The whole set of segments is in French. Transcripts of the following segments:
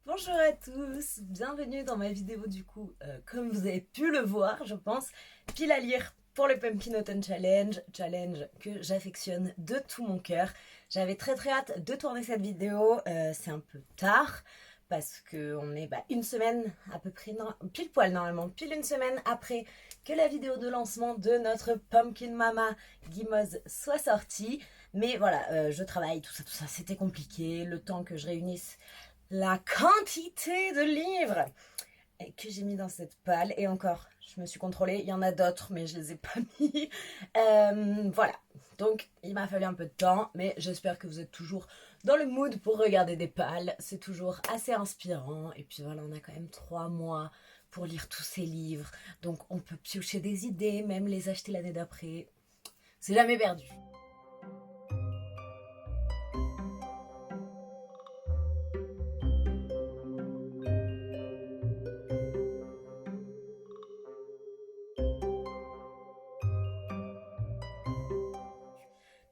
Bonjour à tous, bienvenue dans ma vidéo du coup, comme vous avez pu le voir je pense, pile à lire pour le Pumpkin Autumn Challenge que j'affectionne de tout mon cœur. J'avais très hâte de tourner cette vidéo, c'est un peu tard parce qu'on est une semaine à peu près, non, pile poil normalement, pile une semaine après que la vidéo de lancement de notre Pumpkin Mama Gimoz soit sortie. Mais voilà, je travaille, tout ça, c'était compliqué, le temps que je réunisse la quantité de livres que j'ai mis dans cette palle. Et encore, je me suis contrôlée, il y en a d'autres, mais je les ai pas mis. Voilà, donc il m'a fallu un peu de temps, mais j'espère que vous êtes toujours dans le mood pour regarder des pales. C'est toujours assez inspirant. Et puis voilà, on a quand même 3 mois pour lire tous ces livres. Donc on peut piocher des idées, même les acheter l'année d'après. C'est jamais perdu.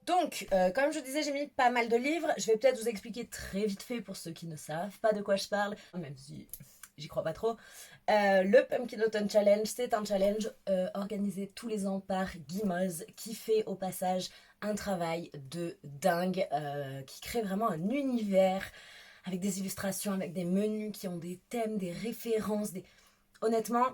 Donc, comme je disais, j'ai mis pas mal de livres. Je vais peut-être vous expliquer très vite fait pour ceux qui ne savent pas de quoi je parle, même si j'y crois pas trop. Le Pumpkin Autumn Challenge, c'est un challenge organisé tous les ans par Gimoz, qui fait au passage un travail de dingue, qui crée vraiment un univers avec des illustrations, avec des menus qui ont des thèmes, des références, Honnêtement,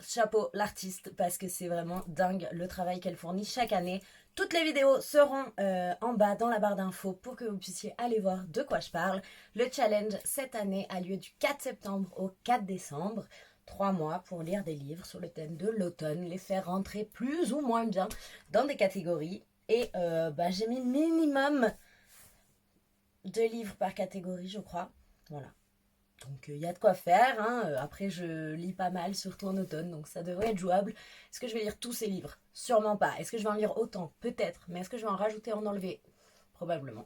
chapeau l'artiste parce que c'est vraiment dingue le travail qu'elle fournit chaque année. Toutes les vidéos seront en bas dans la barre d'infos pour que vous puissiez aller voir de quoi je parle. Le challenge cette année a lieu du 4 septembre au 4 décembre. 3 mois pour lire des livres sur le thème de l'automne, les faire rentrer plus ou moins bien dans des catégories. Et j'ai mis minimum 2 livres par catégorie, je crois. Voilà. Donc il y a de quoi faire, hein. Après je lis pas mal, surtout en automne, donc ça devrait être jouable. Est-ce que je vais lire tous ces livres? Sûrement pas. Est-ce que je vais en lire autant? Peut-être. Mais est-ce que je vais en rajouter, en enlever? Probablement.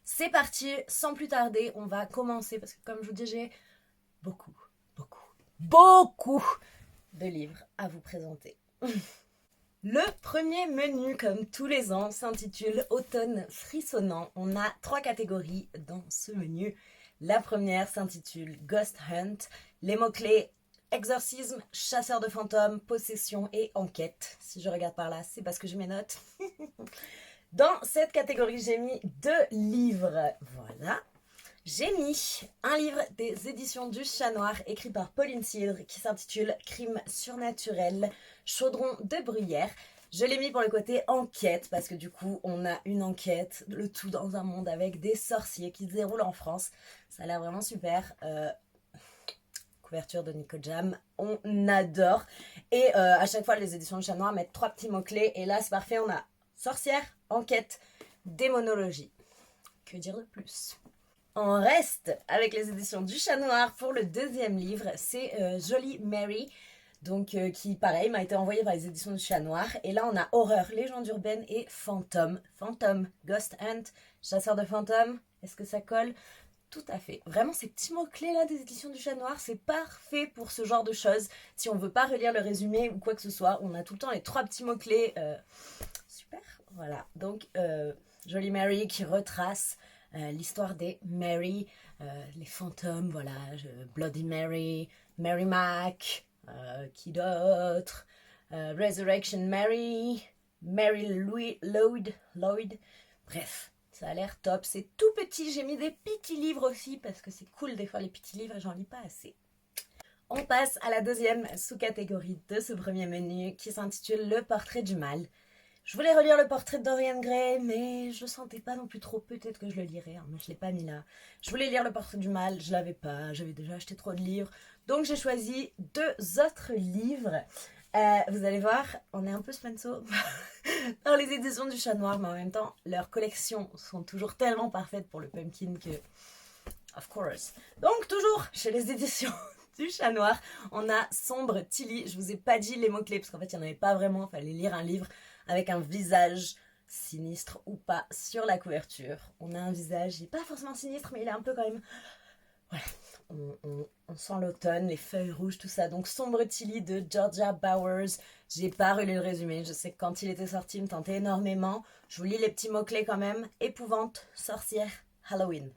C'est parti, sans plus tarder, on va commencer, parce que comme je vous dis, j'ai beaucoup, beaucoup de livres à vous présenter. Le premier menu, comme tous les ans, s'intitule Automne frissonnant. On a 3 catégories dans ce menu. La première s'intitule Ghost Hunt. Les mots-clés exorcisme, chasseur de fantômes, possession et enquête. Si je regarde par là, c'est parce que j'ai mes notes. Dans cette catégorie, j'ai mis 2 livres. Voilà. J'ai mis un livre des éditions du Chat Noir écrit par Pauline Cidre qui s'intitule Crime surnaturel, chaudron de bruyère. Je l'ai mis pour le côté enquête parce que du coup on a une enquête, le tout dans un monde avec des sorciers qui se déroulent en France. Ça a l'air vraiment super. Couverture de Nico Jam, on adore. Et à chaque fois les éditions du Chat Noir mettent 3 petits mots-clés et là c'est parfait, on a sorcière, enquête, démonologie. Que dire de plus? On reste avec les éditions du Chat Noir pour le deuxième livre, c'est Jolie Mary, donc qui pareil m'a été envoyé par les éditions du Chat Noir. Et là on a horreur, légende urbaine et fantôme. Fantôme, Ghost Hunt, chasseur de fantômes, est-ce que ça colle? Tout à fait. Vraiment ces petits mots-clés là des éditions du Chat Noir, c'est parfait pour ce genre de choses. Si on veut pas relire le résumé ou quoi que ce soit, on a tout le temps les 3 petits mots-clés. Super, voilà. Donc Jolie Mary qui retrace l'histoire des Mary, les fantômes, voilà, Bloody Mary, Mary Mac, qui d'autre, Resurrection Mary, Mary Lloyd, bref, ça a l'air top, c'est tout petit, j'ai mis des petits livres aussi, parce que c'est cool des fois les petits livres, j'en lis pas assez. On passe à la deuxième sous-catégorie de ce premier menu qui s'intitule Le portrait du mal. Je voulais relire le portrait de Dorian Gray, mais je sentais pas non plus trop. Peut-être que je le lirai, hein, mais je l'ai pas mis là. Je voulais lire le portrait du mal, je l'avais pas, j'avais déjà acheté trop de livres. Donc j'ai choisi 2 autres livres. Vous allez voir, on est un peu spenso dans les éditions du Chat Noir, mais en même temps, leurs collections sont toujours tellement parfaites pour le pumpkin que... Of course. Donc toujours chez les éditions du Chat Noir, on a Sombre Tilly. Je vous ai pas dit les mots-clés, parce qu'en fait, il n'y en avait pas vraiment. Il fallait lire un livre avec un visage sinistre ou pas sur la couverture. On a un visage, il n'est pas forcément sinistre, mais il est un peu quand même... Voilà, on sent l'automne, les feuilles rouges, tout ça. Donc Sombre Tilly de Georgia Bowers. J'ai pas relu le résumé, je sais que quand il était sorti, il me tentait énormément. Je vous lis les petits mots-clés quand même. Épouvante, sorcière, Halloween.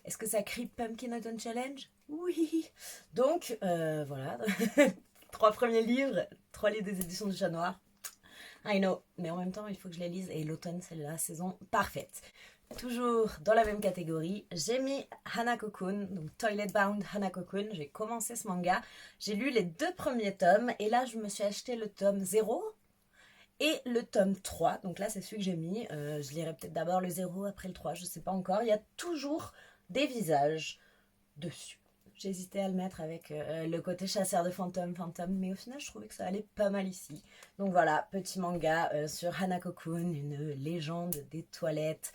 Est-ce que ça crie Pumpkin Autumn Challenge? Oui. Donc, voilà. 3 premiers livres, 3 livres des éditions du Chat Noir. I know, mais en même temps, il faut que je les lise et l'automne, c'est la saison parfaite. Toujours dans la même catégorie, j'ai mis Hanako-kun, donc Toilet Bound Hanako-kun. J'ai commencé ce manga, j'ai lu les 2 premiers tomes et là, je me suis acheté le tome 0 et le tome 3. Donc là, c'est celui que j'ai mis. Je lirai peut-être d'abord le 0, après le 3, je sais pas encore. Il y a toujours des visages dessus. J'hésitais à le mettre avec le côté chasseur de fantômes, mais au final je trouvais que ça allait pas mal ici. Donc voilà, petit manga sur Hanako-kun, une légende des toilettes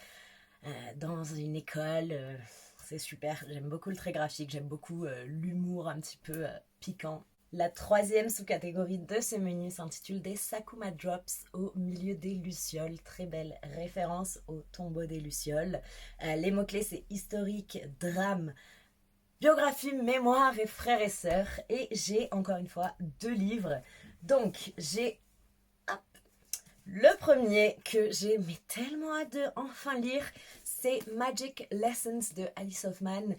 dans une école. C'est super, j'aime beaucoup le trait graphique, j'aime beaucoup l'humour un petit peu piquant. La 3e sous-catégorie de ce menu s'intitule des Sakuma Drops au milieu des lucioles. Très belle référence au tombeau des lucioles. Les mots-clés c'est historique, drame, biographie, mémoire et frères et sœurs. Et j'ai encore une fois 2 livres. Donc j'ai le premier que j'ai mais tellement hâte de enfin lire, c'est Magic Lessons de Alice Hoffman.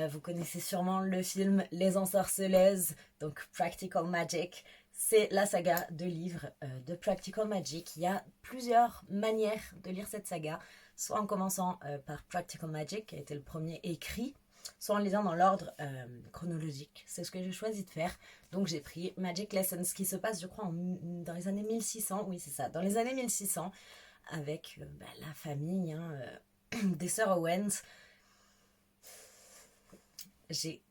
Vous connaissez sûrement le film Les Ensorceleuses, donc Practical Magic. C'est la saga de livres de Practical Magic. Il y a plusieurs manières de lire cette saga, soit en commençant par Practical Magic, qui a été le premier écrit, soit en lisant dans l'ordre chronologique. C'est ce que j'ai choisi de faire. Donc j'ai pris Magic Lessons, qui se passe, je crois, dans les années 1600. Oui, c'est ça, dans les années 1600, avec la famille des sœurs Owens.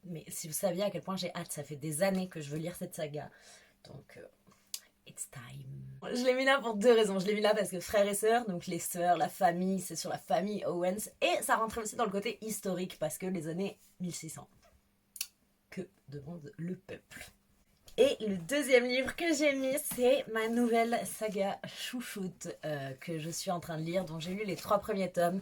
Mais si vous saviez à quel point j'ai hâte, ça fait des années que je veux lire cette saga. Donc, it's time. Je l'ai mis là pour 2 raisons. Je l'ai mis là parce que frères et sœurs, donc les sœurs, la famille, c'est sur la famille Owens. Et ça rentrait aussi dans le côté historique parce que les années 1600. Que demande le peuple? Et le 2e livre que j'ai mis, c'est ma nouvelle saga chouchoute que je suis en train de lire, dont j'ai lu les 3 premiers tomes.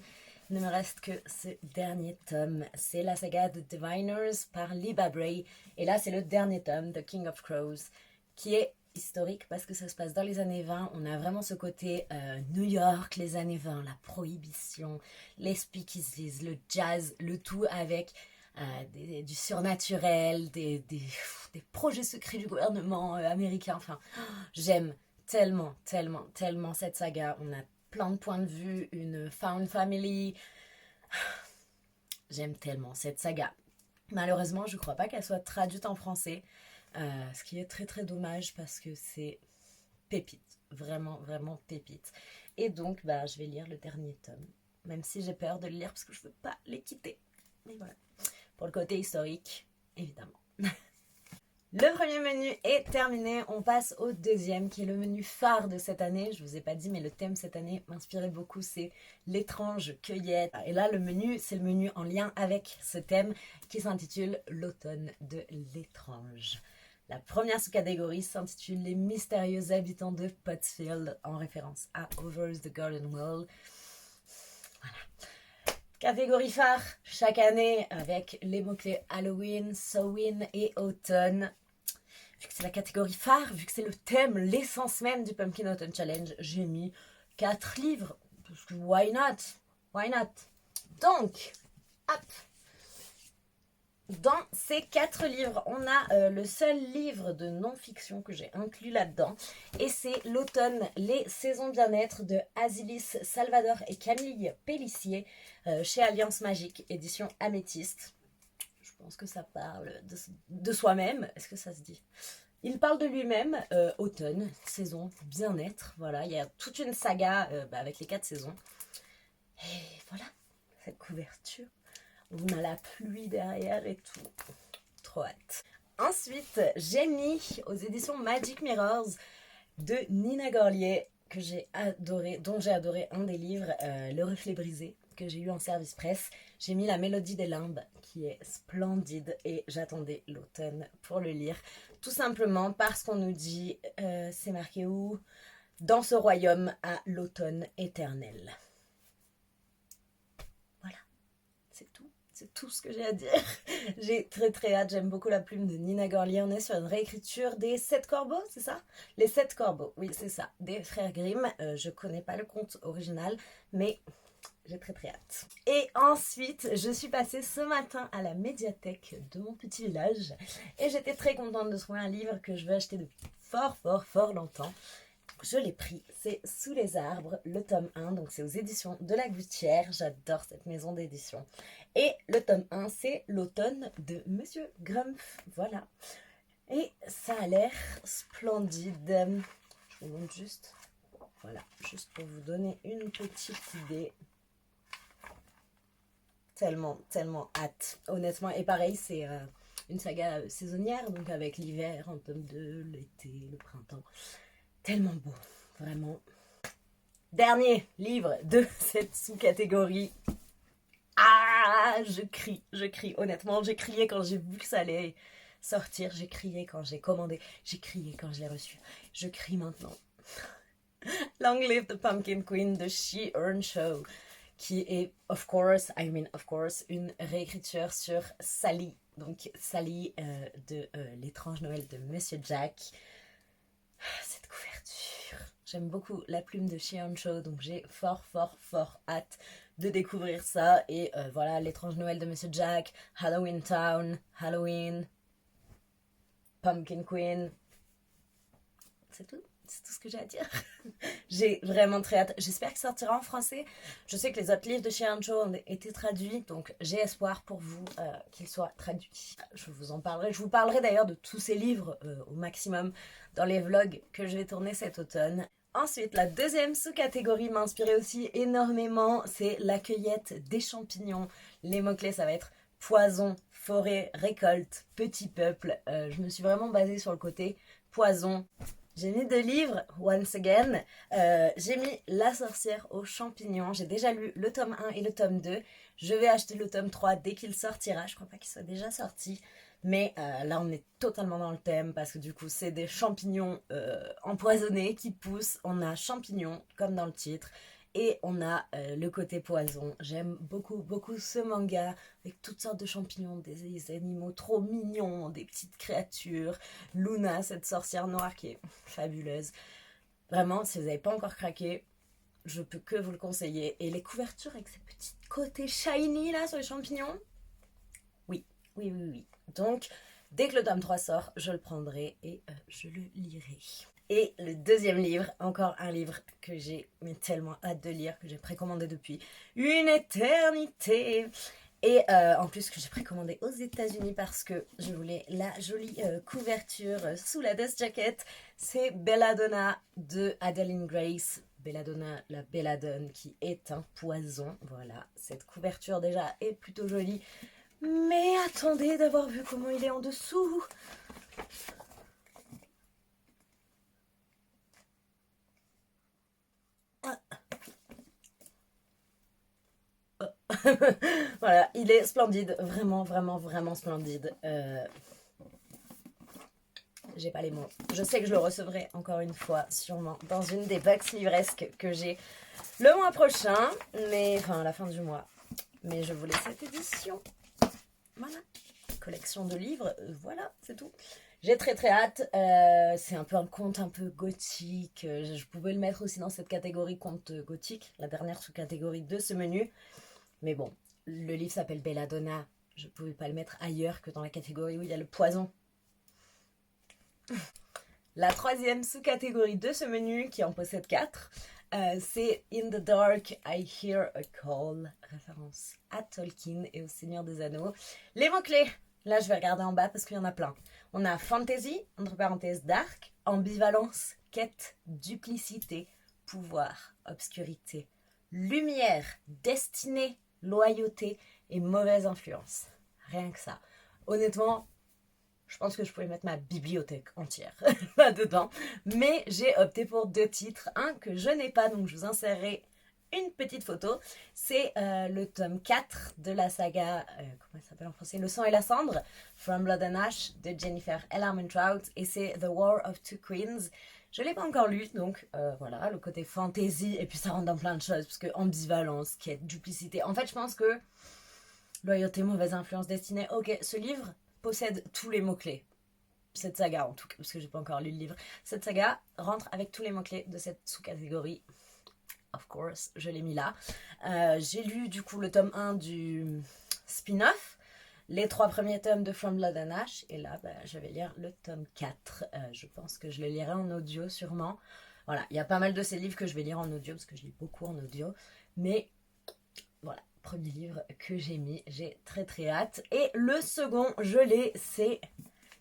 Il ne me reste que ce dernier tome. C'est la saga The Diviners par Liba Bray. Et là, c'est le dernier tome, The King of Crows, qui est historique parce que ça se passe dans les années 20. On a vraiment ce côté New York, les années 20, la prohibition, les speakeasies, le jazz, le tout avec du surnaturel, des projets secrets du gouvernement américain. Enfin, j'aime tellement, tellement, tellement cette saga. On a plein de points de vue, une found family. J'aime tellement cette saga. Malheureusement, je ne crois pas qu'elle soit traduite en français, ce qui est très très dommage parce que c'est pépite, vraiment vraiment pépite. Et donc, je vais lire le dernier tome, même si j'ai peur de le lire parce que je ne veux pas les quitter. Mais voilà, pour le côté historique, évidemment. Le premier menu est terminé, on passe au 2e qui est le menu phare de cette année. Je vous ai pas dit mais le thème cette année m'inspirait beaucoup, c'est l'étrange cueillette. Et là le menu, c'est le menu en lien avec ce thème qui s'intitule l'automne de l'étrange. La première sous-catégorie s'intitule les mystérieux habitants de Pottsfield en référence à Over the Garden Wall. Voilà. Catégorie phare chaque année avec les mots-clés Halloween, Samhain et automne. Vu que c'est la catégorie phare, vu que c'est le thème, l'essence même du Pumpkin Autumn Challenge, j'ai mis 4 livres. Parce que why not? Why not? Donc, hop. Dans ces 4 livres, on a le seul livre de non-fiction que j'ai inclus là-dedans. Et c'est L'automne, les saisons bien-être de Asilis Salvador et Camille Pellissier chez Alliance Magique, édition Améthyste. Je pense que ça parle de soi-même. Est-ce que ça se dit? Il parle de lui-même, automne, saison, bien-être. Voilà, il y a toute une saga avec les 4 saisons. Et voilà, cette couverture. On a la pluie derrière et tout. Trop hâte. Ensuite, j'ai mis aux éditions Magic Mirrors de Nina Gorlier, que j'ai adoré, dont j'ai adoré un des livres, Le reflet brisé, que j'ai eu en service presse. J'ai mis La Mélodie des limbes, qui est splendide, et j'attendais l'automne pour le lire. Tout simplement parce qu'on nous dit, c'est marqué où? Dans ce royaume à l'automne éternel. Voilà, c'est tout. C'est tout ce que j'ai à dire. J'ai très très hâte, j'aime beaucoup la plume de Nina Gorlier. On est sur une réécriture des 7 corbeaux, c'est ça? Les 7 corbeaux, oui c'est ça, des frères Grimm. Je connais pas le conte original, mais j'ai très très hâte. Et ensuite, je suis passée ce matin à la médiathèque de mon petit village et j'étais très contente de trouver un livre que je veux acheter depuis fort longtemps. Je l'ai pris, c'est Sous les arbres, le tome 1, donc c'est aux éditions de la Gouttière, j'adore cette maison d'édition. Et le tome 1, c'est L'automne de Monsieur Grumpf, voilà. Et ça a l'air splendide. Je vous montre juste, voilà, juste pour vous donner une petite idée. Tellement hâte, honnêtement. Et pareil, c'est une saga saisonnière, donc avec l'hiver, en tome 2, l'été, le printemps. Tellement beau, vraiment. Dernier livre de cette sous-catégorie. Ah, je crie. Honnêtement, j'ai crié quand j'ai vu que ça allait sortir. J'ai crié quand j'ai commandé. J'ai crié quand je l'ai reçu. Je crie maintenant. Long Live the Pumpkin Queen de She Earnshaw, qui est, of course, une réécriture sur Sally. Donc, Sally de L'étrange Noël de Monsieur Jack. Cette couverture. J'aime beaucoup la plume de She Earnshaw, donc j'ai fort hâte de découvrir ça. Et voilà, L'étrange Noël de Monsieur Jack, Halloween Town, Halloween, Pumpkin Queen. C'est tout. C'est tout ce que j'ai à dire. J'ai vraiment très hâte. J'espère qu'il sortira en français. Je sais que les autres livres de She Earnshaw ont été traduits, donc j'ai espoir pour vous qu'ils soient traduits. Je vous en parlerai. Je vous parlerai d'ailleurs de tous ces livres au maximum dans les vlogs que je vais tourner cet automne. Ensuite, la deuxième sous-catégorie m'a inspiré aussi énormément, c'est la cueillette des champignons. Les mots-clés, ça va être poison, forêt, récolte, petit peuple. Je me suis vraiment basée sur le côté poison. J'ai mis 2 livres, once again. J'ai mis La sorcière aux champignons. J'ai déjà lu le tome 1 et le tome 2. Je vais acheter le tome 3 dès qu'il sortira. Je crois pas qu'il soit déjà sorti. Mais là, on est totalement dans le thème parce que du coup, c'est des champignons empoisonnés qui poussent. On a champignons, comme dans le titre. Et on a le côté poison. J'aime beaucoup ce manga avec toutes sortes de champignons, des animaux trop mignons, des petites créatures. Luna, cette sorcière noire qui est fabuleuse. Vraiment, si vous n'avez pas encore craqué, je peux que vous le conseiller. Et les couvertures avec ces petits côtés shiny là sur les champignons. Oui. Donc, dès que le tome 3 sort, je le prendrai et je le lirai. Et le deuxième livre, encore un livre que j'ai tellement hâte de lire, que j'ai précommandé depuis une éternité. Et en plus que j'ai précommandé aux États-Unis parce que je voulais la jolie couverture sous la dust jacket. C'est Belladonna de Adeline Grace. Belladonna, la belladone qui est un poison. Voilà, cette couverture déjà est plutôt jolie. Mais attendez d'avoir vu comment il est en dessous. Voilà, il est splendide, vraiment splendide. J'ai pas les mots. Je sais que je le recevrai encore une fois, sûrement, dans une des box livresques que j'ai le mois prochain, mais enfin à la fin du mois. Mais je voulais cette édition. Voilà, collection de livres, voilà, c'est tout. J'ai très hâte. C'est un peu un conte un peu gothique. Je pouvais le mettre aussi dans cette catégorie conte gothique, la dernière sous-catégorie de ce menu. Mais bon, le livre s'appelle Belladonna. Je ne pouvais pas le mettre ailleurs que dans la catégorie où il y a le poison. La troisième sous-catégorie de ce menu, qui en possède 4, c'est In the Dark, I Hear a Call, référence à Tolkien et au Seigneur des Anneaux. Les mots-clés, là je vais regarder en bas parce qu'il y en a plein. On a fantasy, entre parenthèses dark, ambivalence, quête, duplicité, pouvoir, obscurité, lumière, destinée, loyauté et mauvaise influence. Rien que ça. Honnêtement, je pense que je pouvais mettre ma bibliothèque entière là-dedans. Mais j'ai opté pour 2 titres. Un que je n'ai pas, donc je vous insérerai une petite photo. C'est le tome 4 de la saga, comment ça s'appelle en français, Le sang et la cendre, From Blood and Ash, de Jennifer L. Armentrout. Et c'est The War of Two Queens. Je ne l'ai pas encore lu, donc voilà, le côté fantasy. Et puis ça rentre dans plein de choses, parce que ambivalence, quête, duplicité. En fait, je pense que loyauté, mauvaise influence, destinée. Ok, ce livre possède tous les mots-clés. Cette saga, en tout cas, parce que j'ai pas encore lu le livre. Cette saga rentre avec tous les mots-clés de cette sous-catégorie. of course, je l'ai mis là. J'ai lu du coup le tome 1 du spin-off, les 3 premiers tomes de From Blood and Ash, et là je vais lire le tome 4. Je pense que je le lirai en audio sûrement. Voilà, il y a pas mal de ces livres que je vais lire en audio parce que je lis beaucoup en audio, mais voilà, premier livre que j'ai mis, j'ai très très hâte. Et le second, je l'ai, c'est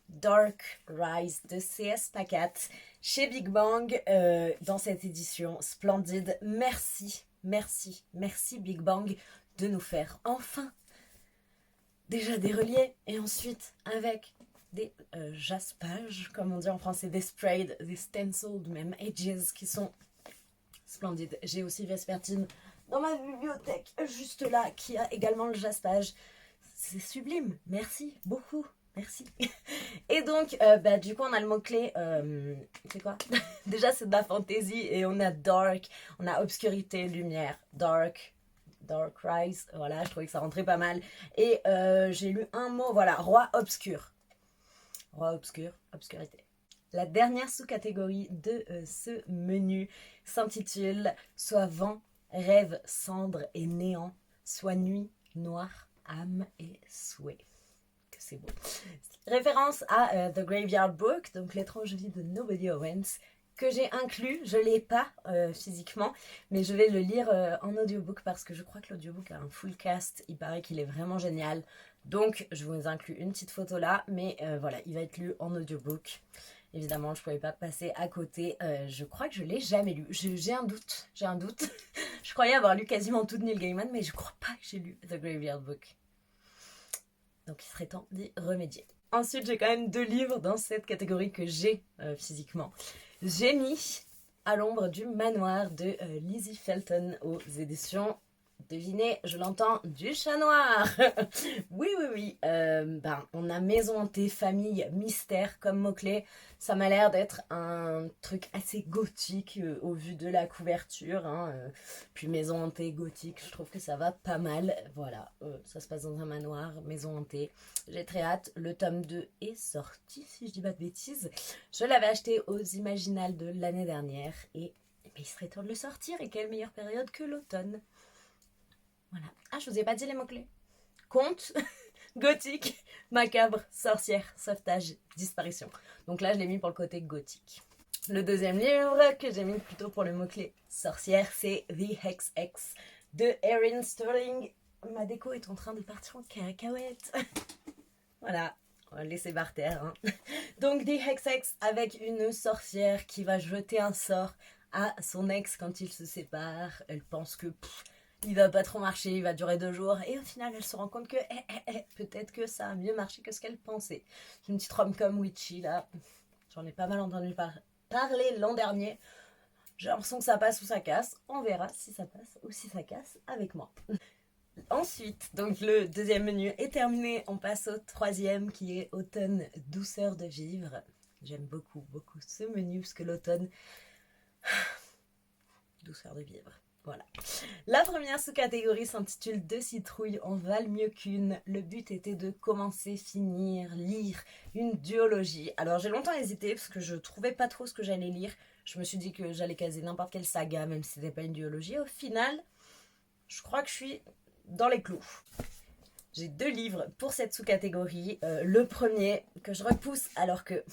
Dark Rise de C.S. Pacat chez Big Bang dans cette édition splendide. Merci, merci, merci Big Bang de nous faire enfin déjà des reliés et ensuite avec des jaspages, comme on dit en français, des sprayed, des stenciled, même edges qui sont splendides. J'ai aussi Vespertine dans ma bibliothèque juste là qui a également le jaspage. C'est sublime, merci beaucoup. Merci. Et donc, du coup, on a le mot-clé, c'est quoi? Déjà, c'est de la fantasy et on a dark, on a obscurité, lumière, dark rise, voilà, je trouvais que ça rentrait pas mal. Et j'ai lu un mot, voilà, roi obscur. Roi obscur, obscurité. La dernière sous-catégorie de ce menu s'intitule soit vent, rêve, cendre et néant, soit nuit, noir, âme et souhait. C'est beau. Référence à The Graveyard Book, donc l'étrange vie de Nobody Owens, que j'ai inclus. Je ne l'ai pas physiquement, mais je vais le lire en audiobook parce que je crois que l'audiobook a un full cast. Il paraît qu'il est vraiment génial. Donc, je vous inclus une petite photo là, mais voilà, il va être lu en audiobook. Évidemment, je ne pouvais pas passer à côté. Je crois que je ne l'ai jamais lu. J'ai un doute. Je croyais avoir lu quasiment tout de Neil Gaiman, mais je ne crois pas que j'ai lu The Graveyard Book. Donc il serait temps d'y remédier. Ensuite, j'ai quand même 2 livres dans cette catégorie que j'ai physiquement. J'ai mis À l'ombre du manoir de Lizzie Felton aux éditions, devinez, je l'entends, du Chat Noir. Oui. On a maison hantée, famille, mystère comme mot-clé. Ça m'a l'air d'être un truc assez gothique au vu de la couverture. Puis maison hantée, gothique, je trouve que ça va pas mal. Voilà, ça se passe dans un manoir, maison hantée. J'ai très hâte. Le tome 2 est sorti, si je dis pas de bêtises. Je l'avais acheté aux Imaginales de l'année dernière et il serait temps de le sortir. Et quelle meilleure période que l'automne. Voilà. Ah, je vous ai pas dit les mots-clés. Conte, gothique, macabre, sorcière, sauvetage, disparition. Donc là, je l'ai mis pour le côté gothique. Le deuxième livre que j'ai mis plutôt pour le mot-clé sorcière, c'est The Hex X de Erin Sterling. Ma déco est en train de partir en cacahuète. Voilà, on va le laisser par terre. Donc The Hex X avec une sorcière qui va jeter un sort à son ex quand ils se séparent. Elle pense que il va pas trop marcher, il va durer 2 jours. Et au final, elle se rend compte que peut-être que ça a mieux marché que ce qu'elle pensait. Une petite rom-com witchy là. J'en ai pas mal entendu parler l'an dernier. J'ai l'impression que ça passe ou ça casse. On verra si ça passe ou si ça casse avec moi. Ensuite, donc le deuxième menu est terminé. On passe au troisième qui est automne, douceur de vivre. J'aime beaucoup ce menu parce que l'automne, douceur de vivre. Voilà. La première sous-catégorie s'intitule 2 citrouilles en valent mieux qu'une. Le but était de commencer, finir, lire une duologie. Alors j'ai longtemps hésité parce que je trouvais pas trop ce que j'allais lire. Je me suis dit que j'allais caser n'importe quelle saga, même si c'était pas une duologie. Au final, je crois que je suis dans les clous. J'ai 2 livres pour cette sous-catégorie. Le premier que je repousse alors que...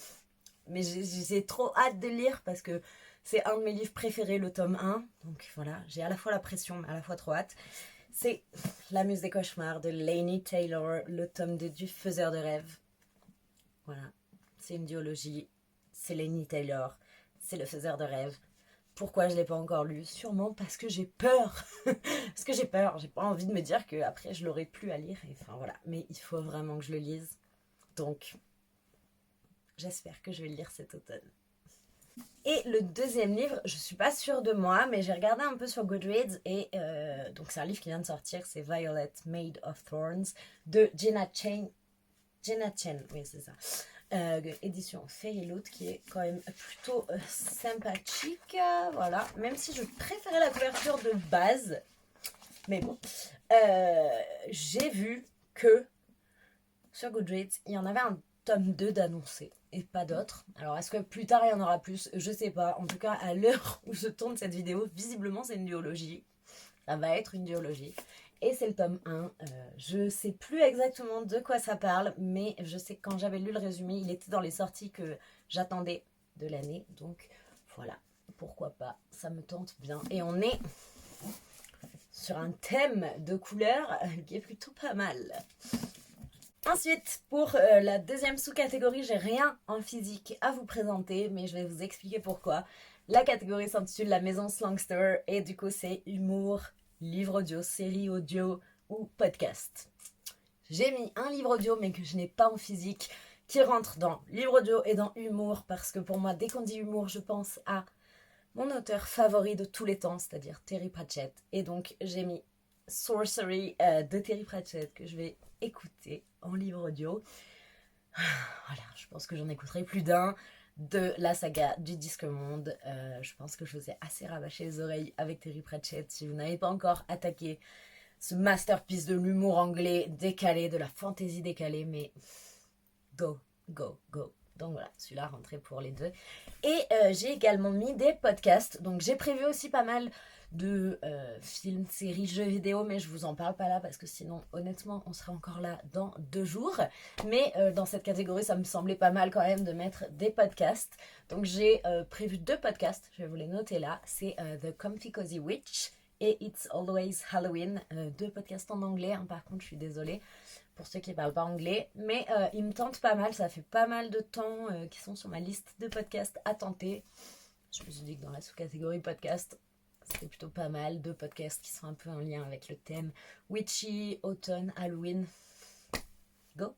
Mais j'ai trop hâte de lire parce que c'est un de mes livres préférés, le tome 1. Donc voilà, j'ai à la fois la pression, mais à la fois trop hâte. C'est La Muse des Cauchemars de Laini Taylor, le tome 2 du Faiseur de rêves. Voilà, c'est une duologie, c'est Laini Taylor, c'est le Faiseur de rêves. Pourquoi je ne l'ai pas encore lu? Sûrement parce que j'ai peur. Parce que j'ai peur, j'ai pas envie de me dire qu'après je l'aurai plus à lire. Enfin voilà, mais il faut vraiment que je le lise. Donc, j'espère que je vais le lire cet automne. Et le deuxième livre, je suis pas sûre de moi, mais j'ai regardé un peu sur Goodreads et donc c'est un livre qui vient de sortir, c'est Violet Made of Thorns de Jenna Chen, oui c'est ça, édition Fairy Loot qui est quand même plutôt sympathique, voilà, même si je préférais la couverture de base, mais bon, j'ai vu que sur Goodreads, il y en avait un tome 2 d'annoncer et pas d'autres. Alors est-ce que plus tard il y en aura plus? Je sais pas. En tout cas, à l'heure où je tourne cette vidéo, visiblement c'est une duologie. Ça va être une duologie. Et c'est le tome 1. Je sais plus exactement de quoi ça parle, mais je sais que quand j'avais lu le résumé, il était dans les sorties que j'attendais de l'année. Donc voilà, pourquoi pas, ça me tente bien. Et on est sur un thème de couleur qui est plutôt pas mal. Ensuite, pour la deuxième sous-catégorie, j'ai rien en physique à vous présenter, mais je vais vous expliquer pourquoi. La catégorie s'intitule La Maison Slangster et du coup c'est humour, livre audio, série audio ou podcast. J'ai mis un livre audio mais que je n'ai pas en physique qui rentre dans livre audio et dans humour parce que pour moi dès qu'on dit humour je pense à mon auteur favori de tous les temps, c'est-à-dire Terry Pratchett. Et donc j'ai mis Sorcery de Terry Pratchett que je vais écouter en livre audio. Voilà, je pense que j'en écouterai plus d'un de la saga du Disque Monde. Je pense que je vous ai assez rabâché les oreilles avec Terry Pratchett. Si vous n'avez pas encore attaqué ce masterpiece de l'humour anglais décalé, de la fantaisie décalée, mais go, go, go. Donc voilà, celui-là rentré pour les deux. Et j'ai également mis des podcasts. Donc j'ai prévu aussi pas mal de films, séries, jeux vidéo, mais je vous en parle pas là parce que sinon honnêtement on serait encore là dans 2 jours. Mais dans cette catégorie ça me semblait pas mal quand même de mettre des podcasts. Donc j'ai prévu 2 podcasts, je vais vous les noter là. C'est The Comfy Cozy Witch et It's Always Halloween. 2 podcasts en anglais, hein, par contre je suis désolée pour ceux qui ne parlent pas anglais, mais ils me tentent pas mal, ça fait pas mal de temps qu'ils sont sur ma liste de podcasts à tenter. Je me suis dit que dans la sous-catégorie podcast, c'était plutôt pas mal de podcasts qui sont un peu en lien avec le thème witchy, automne, Halloween. Go.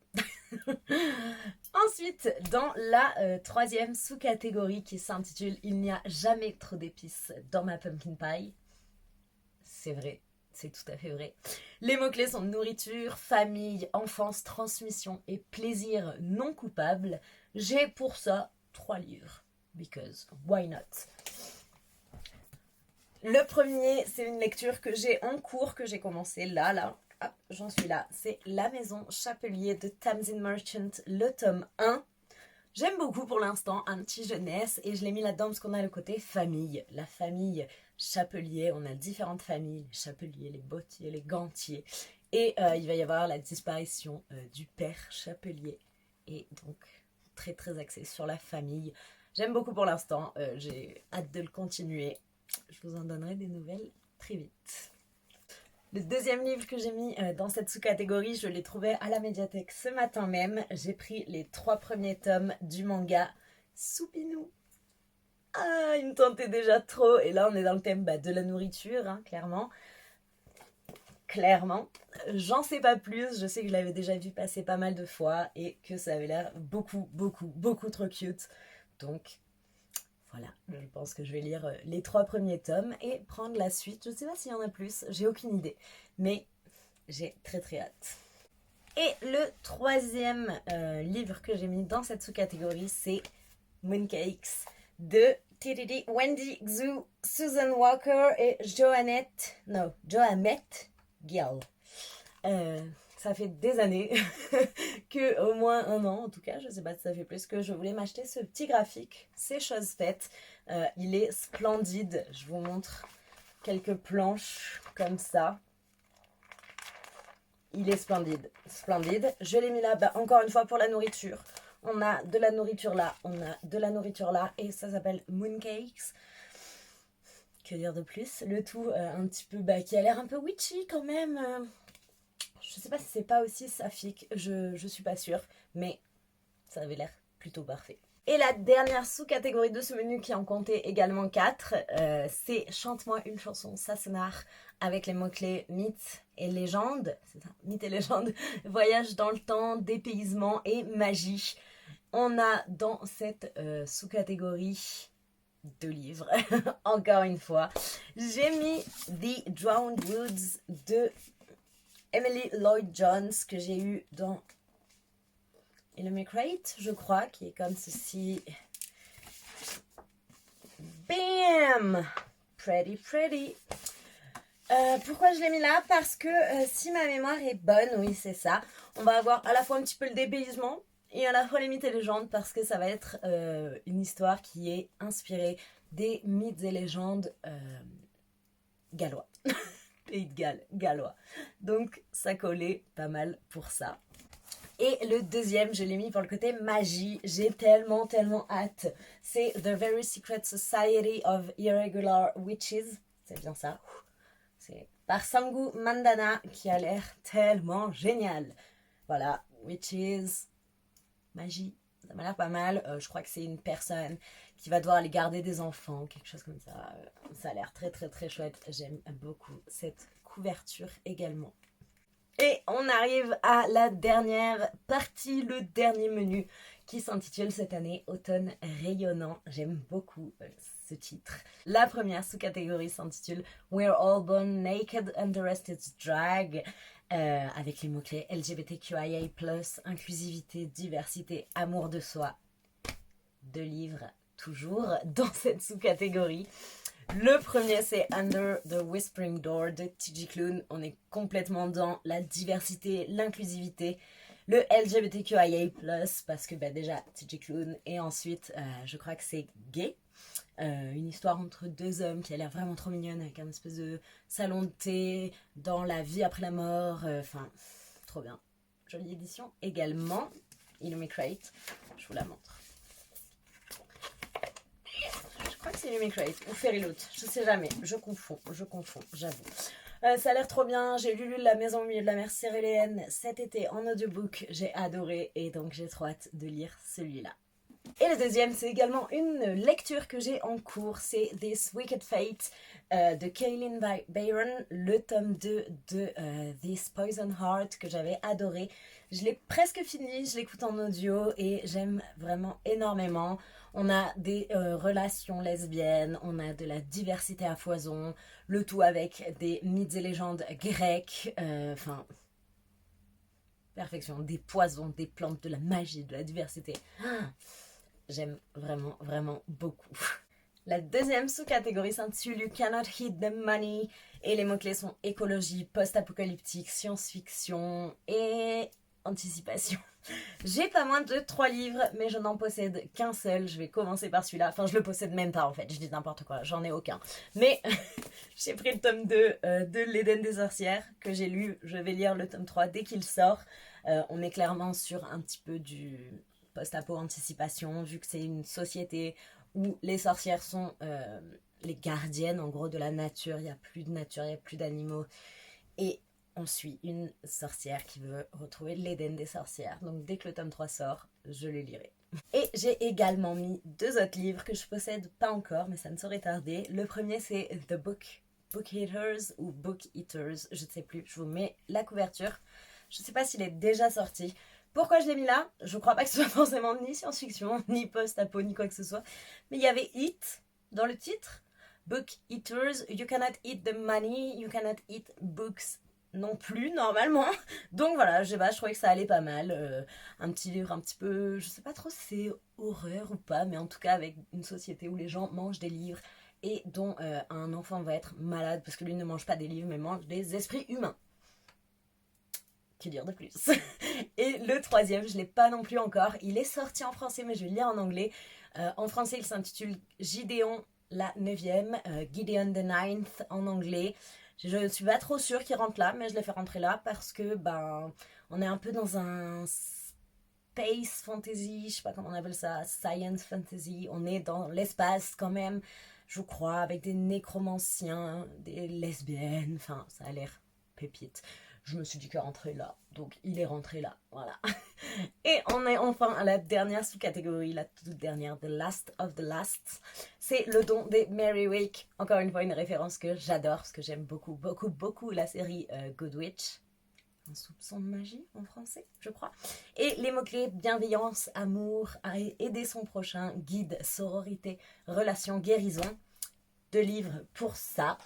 Ensuite, dans la troisième sous-catégorie qui s'intitule Il n'y a jamais trop d'épices dans ma pumpkin pie. C'est vrai. C'est tout à fait vrai. Les mots-clés sont nourriture, famille, enfance, transmission et plaisir non coupable. J'ai pour ça 3 livres. Because why not? Le premier, c'est une lecture que j'ai en cours, que j'ai commencé là. Hop, j'en suis là. C'est La Maison Chapelier de Tamsin Merchant, le tome 1. J'aime beaucoup pour l'instant, un petit jeunesse, et je l'ai mis là-dedans parce qu'on a le côté famille. La famille Chapelier, on a différentes familles, les Chapeliers, les Bottiers, les Gantiers. Et il va y avoir la disparition du père Chapelier. Et donc, très très axé sur la famille. J'aime beaucoup pour l'instant, j'ai hâte de le continuer. Je vous en donnerai des nouvelles très vite. Le deuxième livre que j'ai mis dans cette sous-catégorie, je l'ai trouvé à la médiathèque ce matin même. J'ai pris les 3 premiers tomes du manga Soupinou. Ah, il me tentait déjà trop. Et là, on est dans le thème de la nourriture, hein, clairement. Clairement. J'en sais pas plus. Je sais que je l'avais déjà vu passer pas mal de fois et que ça avait l'air beaucoup, beaucoup, beaucoup trop cute. Donc, voilà, je pense que je vais lire les 3 premiers tomes et prendre la suite. Je ne sais pas s'il y en a plus, j'ai aucune idée. Mais j'ai très très hâte. Et le troisième livre que j'ai mis dans cette sous-catégorie, c'est Mooncakes de Wendy Xu, Susan Walker et Joannette Gill. Ça fait des années, que au moins 1 an en tout cas, je sais pas si ça fait plus, que je voulais m'acheter ce petit graphique. C'est chose faite. Il est splendide. Je vous montre quelques planches comme ça. Il est splendide. Splendide. Je l'ai mis là, encore une fois pour la nourriture. On a de la nourriture là, on a de la nourriture là, et ça s'appelle Mooncakes. Que dire de plus? Le tout un petit peu, qui a l'air un peu witchy quand même. Je sais pas si c'est pas aussi saphique, je suis pas sûre, mais ça avait l'air plutôt parfait. Et la dernière sous-catégorie de ce menu qui en comptait également 4, c'est Chante-moi une chanson Sassenach avec les mots-clés mythes et légendes. C'est ça, mythes et légendes, voyage dans le temps, dépaysement et magie. On a dans cette sous-catégorie 2 livres, encore une fois. J'ai mis The Drowned Woods de Emily Lloyd-Jones que j'ai eu dans Illuminate, je crois, qui est comme ceci. Bam! Pretty, pretty. Pourquoi je l'ai mis là? Parce que si ma mémoire est bonne, oui c'est ça, on va avoir à la fois un petit peu le dépaysement il y a la fois les mythes et légendes parce que ça va être une histoire qui est inspirée des mythes et légendes gallois. Pays de Galles, gallois. Donc ça collait pas mal pour ça. Et le deuxième, je l'ai mis pour le côté magie. J'ai tellement hâte. C'est The Very Secret Society of Irregular Witches. C'est bien ça. C'est par Sangu Mandana qui a l'air tellement génial. Voilà, witches, magie, ça m'a l'air pas mal. Je crois que c'est une personne qui va devoir aller garder des enfants, quelque chose comme ça. Ça a l'air très chouette. J'aime beaucoup cette couverture également. Et on arrive à la dernière partie, le dernier menu qui s'intitule cette année Automne rayonnant. J'aime beaucoup ce titre. La première sous-catégorie s'intitule We're all born naked and the rest is drag. Avec les mots-clés LGBTQIA+, inclusivité, diversité, amour de soi. 2 livres toujours dans cette sous-catégorie. Le premier, c'est Under the Whispering Door de TJ Klune. On est complètement dans la diversité, l'inclusivité, le LGBTQIA+, parce que déjà, TJ Klune, et ensuite, je crois que c'est gay. Une histoire entre 2 hommes qui a l'air vraiment trop mignonne, avec un espèce de salon de thé dans la vie après la mort. Enfin, trop bien. Jolie édition également. Illumicrate, je vous la montre. Je crois que c'est Illumicrate ou Fairyloot, je sais jamais, je confonds, j'avoue. Ça a l'air trop bien, j'ai lu La Maison au milieu de la mer céruléenne cet été en audiobook, j'ai adoré et donc j'ai trop hâte de lire celui-là. Et le deuxième, c'est également une lecture que j'ai en cours, c'est This Wicked Fate de Kaylin Byron, le tome 2 de This Poison Heart que j'avais adoré. Je l'ai presque fini, je l'écoute en audio et j'aime vraiment énormément. On a des relations lesbiennes, on a de la diversité à foison, le tout avec des mythes et légendes grecques, enfin... perfection, des poisons, des plantes, de la magie, de la diversité. J'aime vraiment beaucoup. La deuxième sous-catégorie s'intitule You Cannot Hit the Money et les mots-clés sont écologie, post-apocalyptique, science-fiction et anticipation. J'ai pas moins de 3 livres, mais je n'en possède qu'un seul. Je vais commencer par celui-là. Enfin, je le possède même pas en fait, je dis n'importe quoi, j'en ai aucun. Mais j'ai pris le tome 2 de L'Éden des sorcières que j'ai lu. Je vais lire le tome 3 dès qu'il sort. On est clairement sur un petit peu du post-apo anticipation, vu que c'est une société où les sorcières sont les gardiennes en gros de la nature. Il n'y a plus de nature, il n'y a plus d'animaux. Et on suit une sorcière qui veut retrouver l'Éden des sorcières. Donc dès que le tome 3 sort, je le lirai. Et j'ai également mis 2 autres livres que je possède pas encore, mais ça ne saurait tarder. Le premier c'est The Book Eaters ou Book Eaters, je ne sais plus, je vous mets la couverture. Je ne sais pas s'il est déjà sorti. Pourquoi je l'ai mis là? Je crois pas que ce soit forcément ni science-fiction, ni post-apo, ni quoi que ce soit. Mais il y avait Eat dans le titre. Book Eaters, you cannot eat the money, you cannot eat books non plus normalement. Donc voilà, je trouvais que ça allait pas mal. Un petit livre un petit peu, je sais pas trop si c'est horreur ou pas, mais en tout cas avec une société où les gens mangent des livres et dont un enfant va être malade parce que lui ne mange pas des livres mais mange des esprits humains. Que dire de plus? Et le troisième, je ne l'ai pas non plus encore. Il est sorti en français, mais je vais le lire en anglais. En français, il s'intitule Gideon la 9e, Gideon the 9th en anglais. Je ne suis pas trop sûre qu'il rentre là, mais je l'ai fait rentrer là parce que on est un peu dans un space fantasy, je sais pas comment on appelle ça, science fantasy. On est dans l'espace quand même, je crois, avec des nécromanciens, des lesbiennes. Enfin, ça a l'air pépite. Je me suis dit qu'il rentrait là, donc il est rentré là, voilà. Et on est enfin à la dernière sous-catégorie, la toute dernière, The Last of the Last. C'est Le Don des Merryweek. Encore une fois, une référence que j'adore, parce que j'aime beaucoup la série Good Witch. Un soupçon de magie en français, je crois. Et les mots-clés, bienveillance, amour, aider son prochain, guide, sororité, relation, guérison. 2 livres pour ça.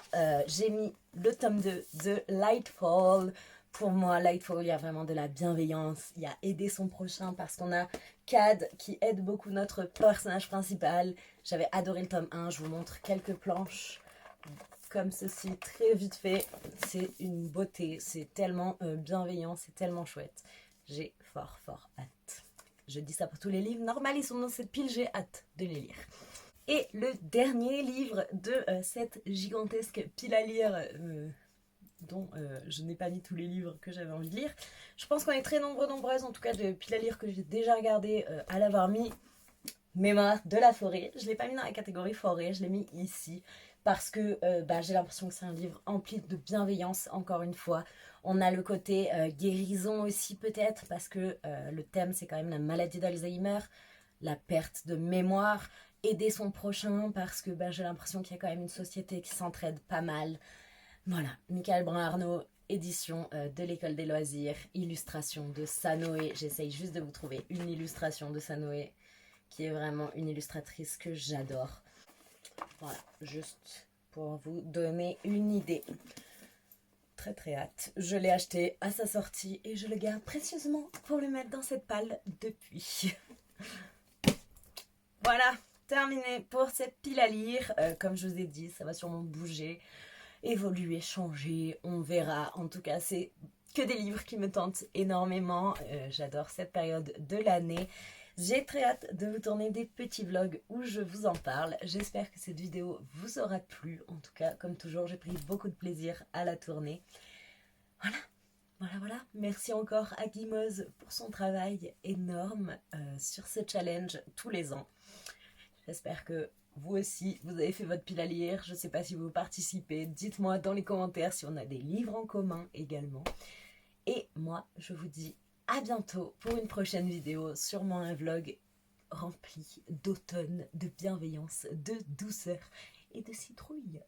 J'ai mis le tome 2 de Lightfall. Pour moi, Lightfall, il y a vraiment de la bienveillance. Il y a aider son prochain parce qu'on a Cad qui aide beaucoup notre personnage principal. J'avais adoré le tome 1. Je vous montre quelques planches comme ceci, très vite fait. C'est une beauté. C'est tellement bienveillant. C'est tellement chouette. J'ai fort hâte. je dis ça pour tous les livres. Normal, ils sont dans cette pile, j'ai hâte de les lire. Et le dernier livre de cette gigantesque pile à lire, dont je n'ai pas mis tous les livres que j'avais envie de lire. Je pense qu'on est très nombreuses, en tout cas, de piles à lire que j'ai déjà regardé à l'avoir mis. Mémoire de la forêt. Je ne l'ai pas mis dans la catégorie forêt, je l'ai mis ici. Parce que j'ai l'impression que c'est un livre empli de bienveillance, encore une fois. On a le côté guérison aussi peut-être, parce que le thème c'est quand même la maladie d'Alzheimer, la perte de mémoire, aider son prochain, parce que j'ai l'impression qu'il y a quand même une société qui s'entraide pas mal. Voilà, Michael Brun-Arnaud, édition de l'École des loisirs, illustration de Sanoé. J'essaye juste de vous trouver une illustration de Sanoé, qui est vraiment une illustratrice que j'adore. Voilà, juste pour vous donner une idée. Très très hâte. Je l'ai acheté à sa sortie et je le garde précieusement pour le mettre dans cette palle depuis. Voilà, terminé pour cette pile à lire. Comme je vous ai dit, ça va sûrement bouger, évoluer, changer, on verra. En tout cas, c'est que des livres qui me tentent énormément. J'adore cette période de l'année. J'ai très hâte de vous tourner des petits vlogs où je vous en parle. J'espère que cette vidéo vous aura plu. En tout cas, comme toujours, j'ai pris beaucoup de plaisir à la tourner. Voilà. Merci encore à Guimauze pour son travail énorme sur ce challenge tous les ans. J'espère que vous aussi, vous avez fait votre pile à lire. Je ne sais pas si vous participez. Dites-moi dans les commentaires si on a des livres en commun également. Et moi, je vous dis à bientôt pour une prochaine vidéo, sûrement un vlog rempli d'automne, de bienveillance, de douceur et de citrouille.